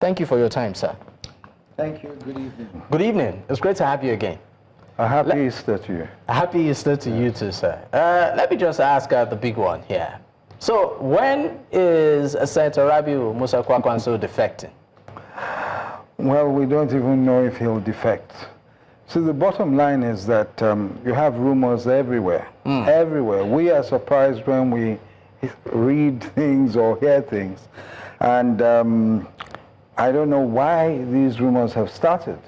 Thank you for your time, sir. Thank you. Good evening. Good evening. It's great to have you again. A happy Easter to you. A happy Easter to you too, sir. Let me just ask the big one here. So, when is Senator Rabiu Musa Kwankwaso defecting? Well, we don't even know if he'll defect. So the bottom line is that you have rumors everywhere. Everywhere. We are surprised when we read things or hear things. And I don't know why these rumors have started.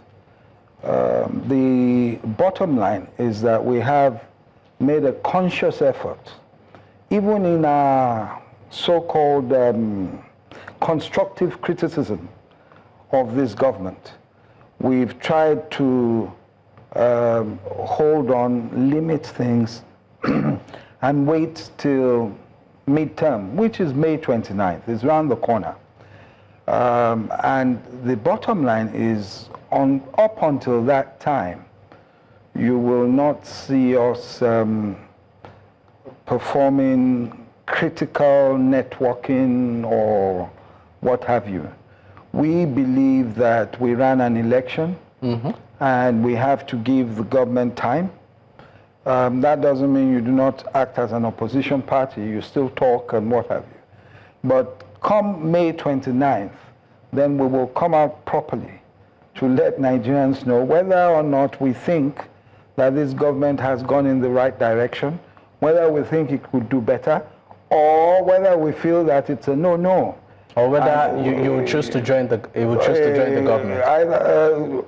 The bottom line is that we have made a conscious effort, even in our so-called constructive criticism of this government. We've tried to hold on, limit things, and wait till midterm, which is May 29th. It's around the corner. And the bottom line is, up until that time, you will not see us performing critical networking or what have you. We believe that we ran an election, and we have to give the government time. That doesn't mean you do not act as an opposition party. You still talk and what have you. But come May 29th, then we will come out properly to let Nigerians know whether or not we think that this government has gone in the right direction, whether we think it could do better, or whether we feel that it's a no-no. Or whether you would choose to join the government.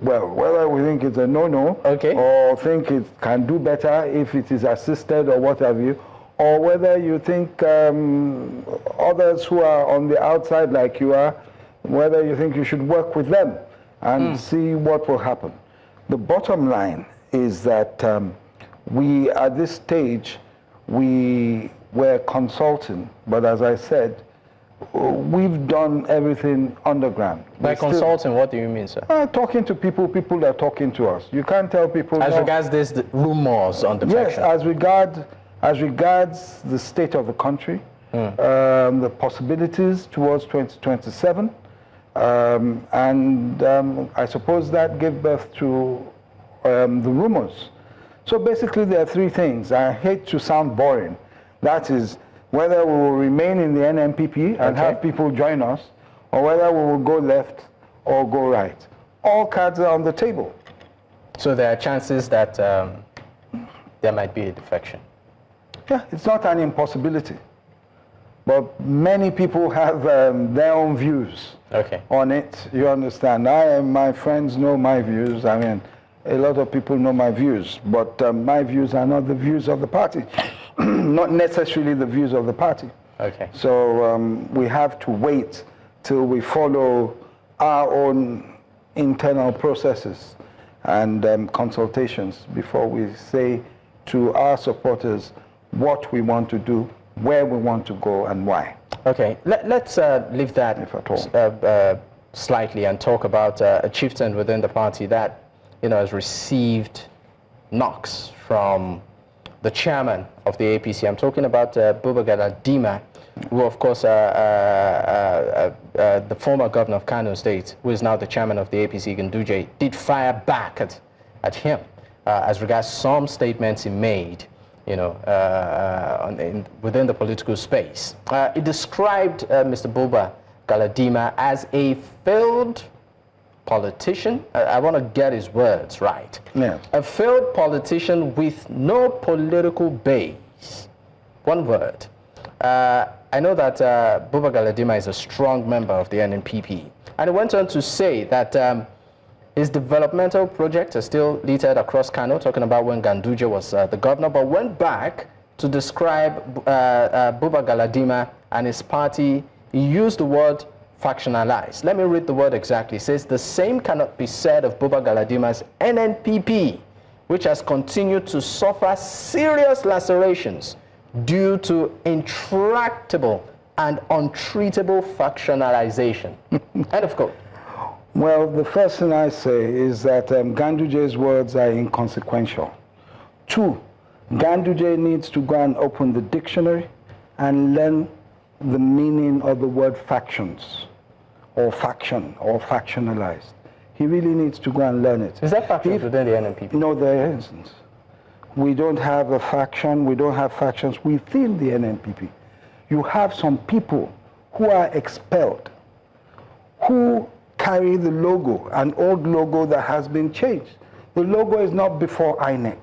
Well, whether we think it's a no-no, or think it can do better if it is assisted or what have you, or whether you think others who are on the outside like you are, whether you think you should work with them and see what will happen. The bottom line is that we, at this stage, we were consulting, but as I said, we've done everything underground. By consulting, what do you mean, sir? Talking to people, people are talking to us. You can't tell people... As regards this, the rumors on defection? Yes, as regards the state of the country, the possibilities towards 2027, and I suppose that gave birth to the rumors. So basically there are three things. I hate to sound boring. That is, whether we will remain in the NNPP and have people join us, or whether we will go left or go right. All cards are on the table. So there are chances that there might be a defection? Yeah, it's not an impossibility. But many people have their own views on it, you understand. My friends know my views. I mean, a lot of people know my views, but my views are not the views of the party. Not necessarily the views of the party. So we have to wait till we follow our own internal processes and consultations before we say to our supporters what we want to do, where we want to go, and why. Let's leave that if at all. Slightly and talk about a chieftain within the party that has received knocks from the chairman of the APC. I'm talking about Bola Galadima, who, of course, the former governor of Kano State, who is now the chairman of the APC, Ganduje, did fire back at him as regards some statements he made, within the political space. He described Mr. Bola Galadima as a failed politician. I want to get his words right. A failed politician with no political base. One word. I know that Bola Galadima is a strong member of the NNPP. And he went on to say that his developmental projects are still littered across Kano, talking about when Ganduje was the governor, but went back to describe Bola Galadima and his party. He used the word factionalized. Let me read the word exactly. It says, the same cannot be said of Bola Galadima's NNPP, which has continued to suffer serious lacerations due to intractable and untreatable factionalization. End of quote. Well, the first thing I say is that Ganduje's words are inconsequential. 2, Ganduje needs to go and open the dictionary and learn the meaning of the word factions. or faction or factionalized. He really needs to go and learn it. Is that factions within the NNPP? No, there isn't. We don't have a faction, we don't have factions within the NNPP. You have some people who are expelled, who carry the logo, an old logo that has been changed. The logo is not before INEC.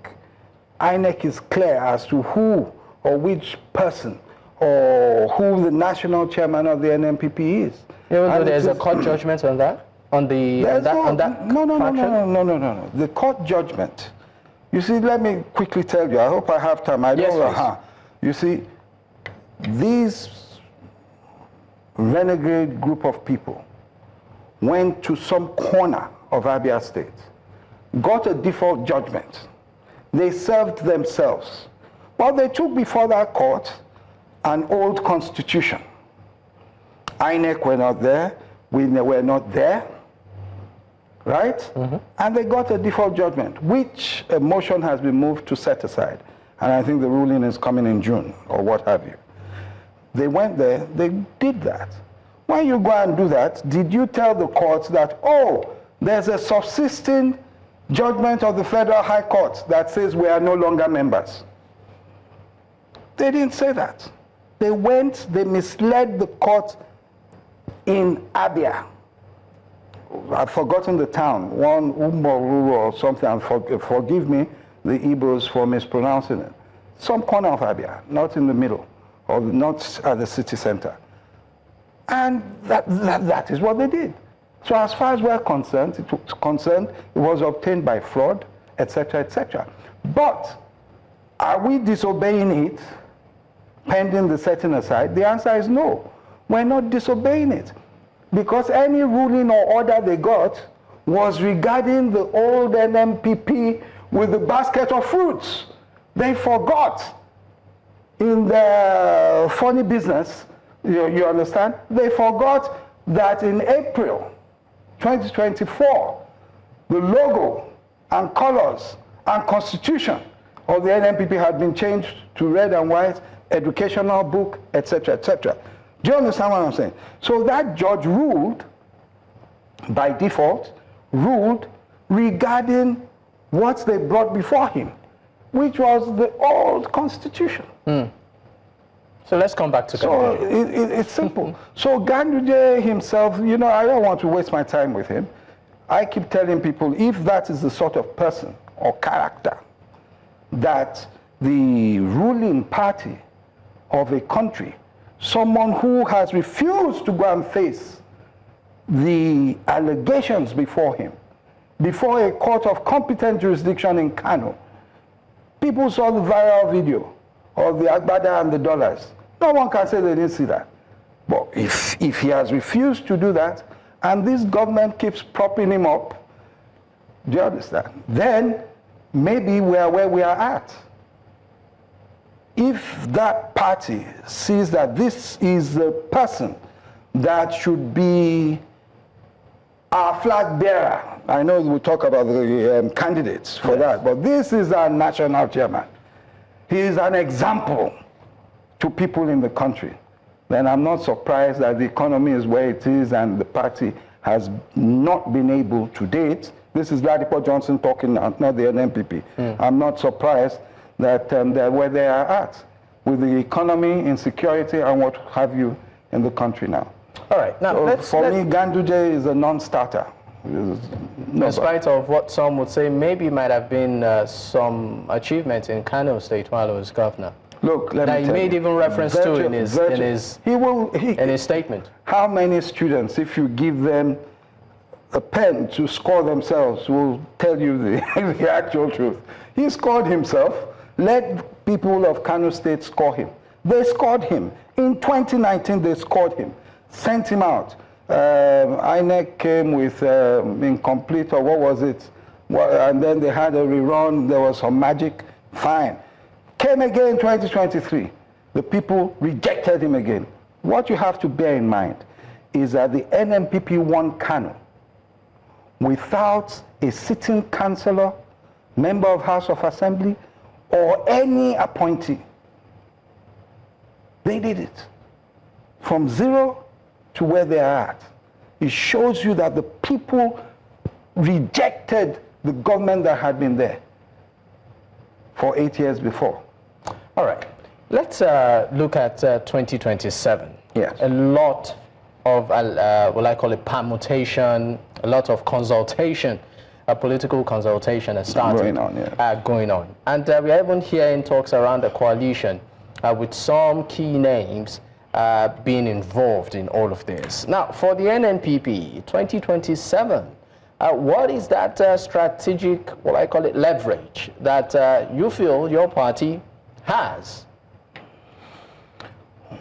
INEC is clear as to who or which person or who the national chairman of the NNPP is. Even though there's a court judgment on that? On that faction? No. The court judgment. You see, let me quickly tell you. I hope I have time. I don't know. You see, these renegade group of people went to some corner of Abia State, got a default judgment. They served themselves. Well, they took before that court an old constitution. INEC were not there. We were not there. Right? Mm-hmm. And they got a default judgment, which a motion has been moved to set aside. And I think the ruling is coming in June, or what have you. They went there, they did that. When you go and do that, did you tell the courts that, oh, there's a subsisting judgment of the Federal High Court that says we are no longer members? They didn't say that. They went, they misled the court in Abia. I've forgotten the town, one Umoru or something, forgive me, the Igbos for mispronouncing it. Some corner of Abia, not in the middle, or not at the city center. And that is what they did. So as far as we're concerned, it was obtained by fraud, etc., etc. But are we disobeying it, pending the setting aside? The answer is no. We're not disobeying it. Because any ruling or order they got was regarding the old NNPP with the basket of fruits. They forgot, in their funny business, you understand? They forgot that in April 2024, the logo and colors and constitution of the NNPP had been changed to red and white, educational book, etc., etc. Do you understand what I'm saying? So that judge ruled, by default, ruled regarding what they brought before him, which was the old constitution. Mm. So let's come back to So it's simple. So Ganduje himself, you know, I don't want to waste my time with him. I keep telling people, if that is the sort of person or character that the ruling party of a country, someone who has refused to go and face the allegations before him, before a court of competent jurisdiction in Kano. People saw the viral video of the Agbada and the dollars. No one can say they didn't see that. But if he has refused to do that, and this government keeps propping him up, do you understand? Then maybe we are where we are at. If that party sees that this is the person that should be our flag bearer, I know we'll talk about the candidates for that, but this is our national chairman. He is an example to people in the country. Then I'm not surprised that the economy is where it is and the party has not been able to date. This is Ladipo Johnson talking now, not the NNPP. I'm not surprised that they're where they are at with the economy, insecurity, and what have you in the country now. All right. Now, so for me, Ganduje is a non-starter. In spite of what some would say, maybe might have been some achievements in Kano State while he was governor. Look, let me tell you. That he made even reference to in his statement. How many students, if you give them a pen to score themselves, will tell you the actual truth? He scored himself. Let people of Kano State score him. They scored him. In 2019, they scored him, sent him out. INEC came with incomplete, or what was it? And then they had a rerun. There was some magic. Fine. Came again in 2023. The people rejected him again. What you have to bear in mind is that the NNPP won Kano without a sitting councillor, member of House of Assembly, or any appointee. They did it from zero to where they are at. it shows you that the people rejected the government that had been there for 8 years before. All right. Let's look at 2027. Yes. A lot of, what I call it, permutation, a lot of consultation, political consultation has started going on. And we are even hearing talks around a coalition with some key names being involved in all of this. Now, for the NNPP, 2027, what is that strategic, what I call it, leverage that you feel your party has?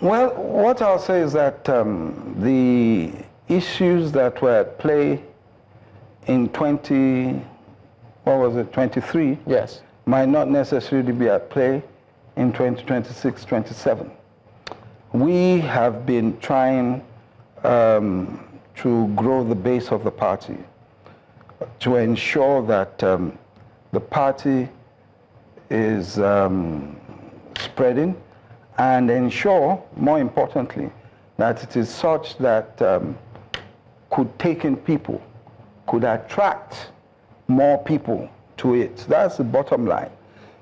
Well, what I'll say is that the issues that were at play in 23, yes, might not necessarily be at play in 2026, 27. We have been trying to grow the base of the party, to ensure that the party is spreading, and ensure, more importantly, that it is such that could take in people, could attract more people to it. That's the bottom line.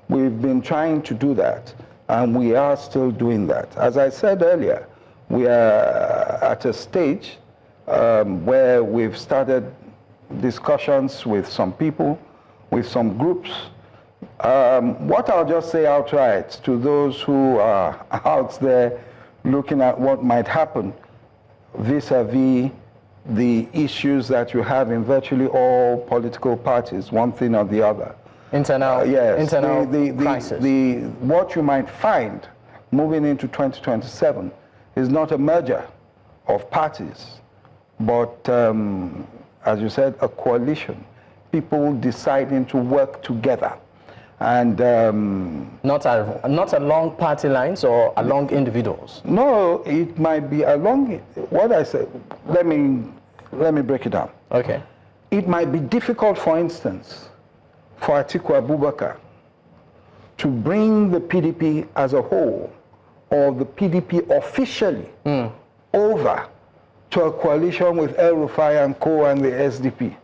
We've been trying to do that, and we are still doing that. As I said earlier, we are at a stage where we've started discussions with some people, with some groups. What I'll just say outright to those who are out there looking at what might happen vis-a-vis the issues that you have in virtually all political parties, one thing or the other. Internal crisis. What you might find moving into 2027 is not a merger of parties, but, as you said, a coalition. People deciding to work together. And not along party lines or along individuals. No, it might be along what I said. Let me break it down. Okay. It might be difficult, for instance, for Atiku Abubakar to bring the PDP as a whole, or the PDP officially, over to a coalition with El Rufai and Co. and the SDP.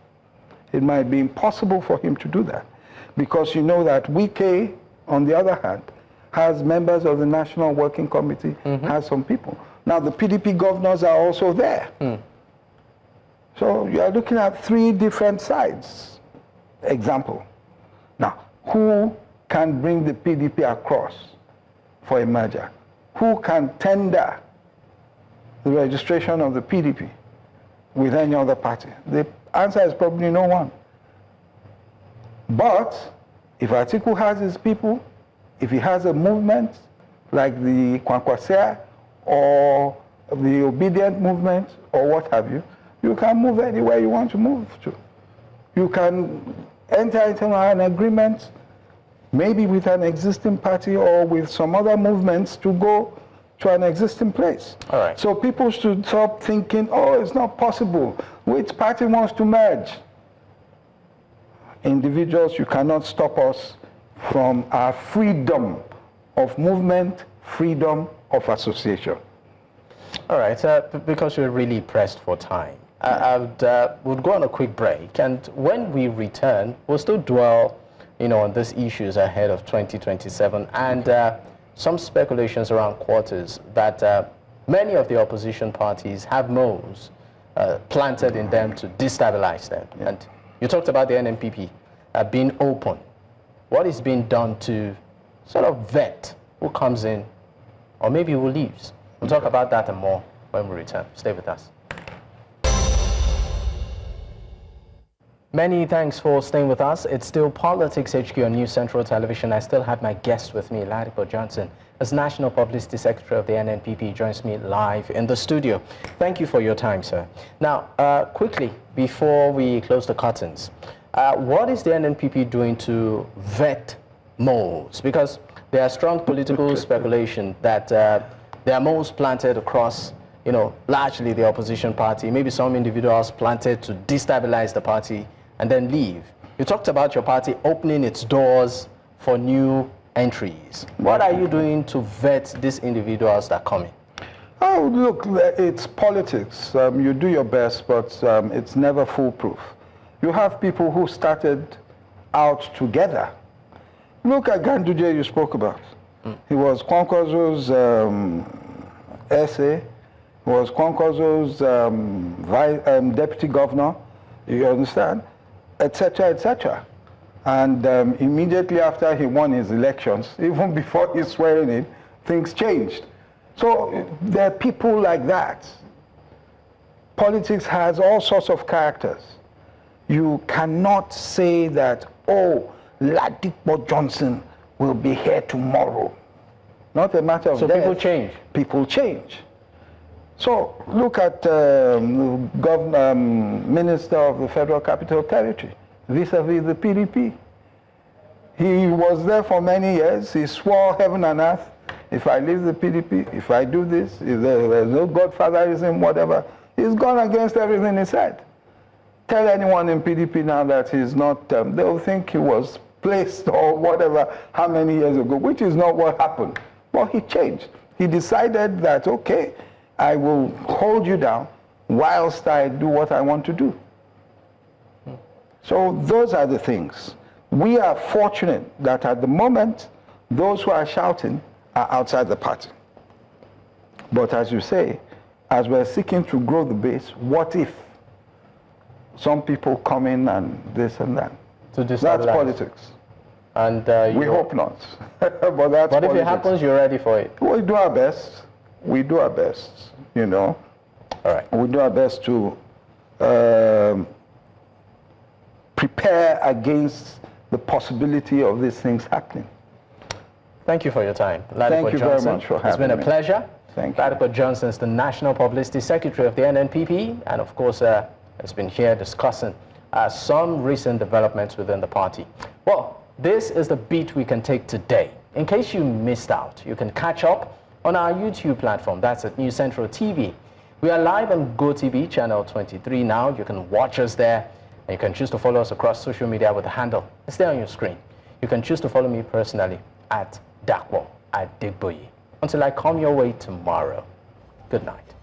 It might be impossible for him to do that, because you know that Wike, on the other hand, has members of the National Working Committee, has some people. Now, the PDP governors are also there. So you are looking at three different sides. Example. Now, who can bring the PDP across for a merger? Who can tender the registration of the PDP with any other party? The answer is probably no one. But if Atiku has his people, if he has a movement like the Kwankwaso or the Obedient movement or what have you, you can move anywhere you want to move to. You can enter into an agreement, maybe with an existing party or with some other movements, to go to an existing place. All right. So people should stop thinking, oh, it's not possible. Which party wants to merge? Individuals, you cannot stop us from our freedom of movement, freedom of association. All right, because we're really pressed for time, we'll go on a quick break, and when we return, we'll still dwell, on these issues ahead of 2027, and some speculations around quarters that many of the opposition parties have moves planted in them to destabilize them. Yeah. And you talked about the NNPP being open. What is being done to sort of vet who comes in, or maybe who leaves? We'll talk about that and more when we return. Stay with us. Many thanks for staying with us. It's still Politics HQ on News Central Television. I still have my guest with me, Ladipo Johnson, as National Publicity Secretary of the NNPP, joins me live in the studio. Thank you for your time, sir. Now, quickly, before we close the curtains, what is the NNPP doing to vet moles? Because there are strong political speculation that there are moles planted across, largely the opposition party, maybe some individuals planted to destabilize the party and then leave. You talked about your party opening its doors for new entries. What are you doing to vet these individuals that come in? Oh, look, it's politics. You do your best, but it's never foolproof. You have people who started out together. Look at Ganduje you spoke about. He was Kwankwaso's essay. He was Kwankwaso's deputy governor. You understand? Etc., etc. And immediately after he won his elections, even before his swearing in, things changed. So there are people like that. Politics has all sorts of characters. You cannot say that, oh, Ladipo Johnson will be here tomorrow. Not a matter of death. So people change. People change. So look at Minister of the Federal Capital Territory, vis-a-vis the PDP. He was there for many years. He swore heaven and earth, if I leave the PDP, if I do this, if there's no godfatherism, whatever, he's gone against everything he said. Tell anyone in PDP now that he's not, they'll think he was placed or whatever, how many years ago, which is not what happened. Well, he changed. He decided that, okay, I will hold you down whilst I do what I want to do. So those are the things. We are fortunate that at the moment, those who are shouting are outside the party. But as you say, as we're seeking to grow the base, what if some people come in and this and that? That's politics. And we hope not. But that's But politics. if it happens, you're ready for it. We do our best. We do our best, you know. All right. We do our best to prepare against the possibility of these things happening. Thank you for your time. Ladipo Thank you Johnson. very much for having me. It's been a pleasure. Thank you. Ladipo Johnson is the National Publicity Secretary of the NNPP, and of course has been here discussing some recent developments within the party. Well, this is the beat we can take today. In case you missed out, you can catch up on our YouTube platform. That's at News Central TV. We are live on GoTV channel 23 now. You can watch us there, and you can choose to follow us across social media with the handle. It's there on your screen. You can choose to follow me personally at Dakwo at Digboyi. Until I come your way tomorrow, good night.